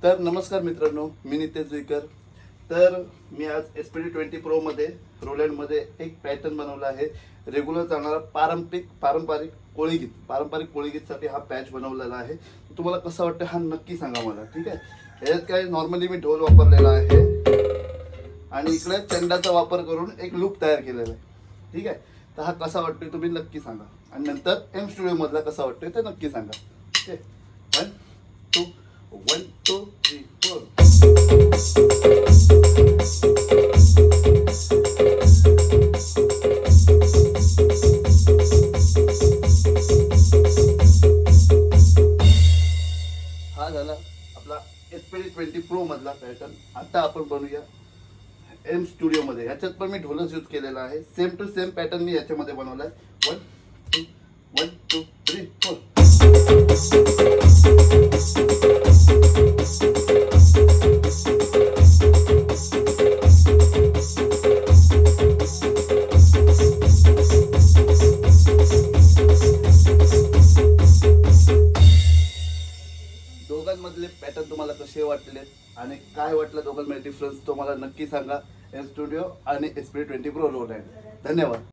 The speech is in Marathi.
तर नमस्कार मित्रांनो, मी नितेश जुईकर. तर मी आज SPD20 Pro मध्ये रोलँडमध्ये एक पॅटर्न बनवला आहे. रेग्युलर चालणारा पारंपरिक कोळीगीतसाठी हा पॅच बनवलेला आहे. तुम्हाला कसं वाटतं हा नक्की सांगा मला, ठीक आहे. याच्यात काय नॉर्मली मी ढोल वापरलेला आहे आणि इकडे चंडाचा वापर करून एक लूप तयार केलेला आहे, ठीक आहे. तर हा कसा वाटतोय तुम्ही नक्की सांगा आणि नंतर एम स्टुडिओ मधला कसा वाटतोय ते नक्की सांगा. ओके, 1 2 3 4. हा झाला आपला SPD20 Pro मधला पॅटर्न. आता आपण बनवूया एम स्टुडिओ मध्ये. याच्यात पण मी ढोलच यूज केलेला आहे. सेम टू सेम पॅटर्न मी याच्यामध्ये बनवलाय. 1 2 3 4. दोघांमधले पॅटर्न तुम्हाला कसे वाटले आणि काय वाटलं दोघांमध्ये डिफरन्स तुम्हाला नक्की सांगा. एम स्टुडिओ आणि SPD20 Pro रोलँड. धन्यवाद.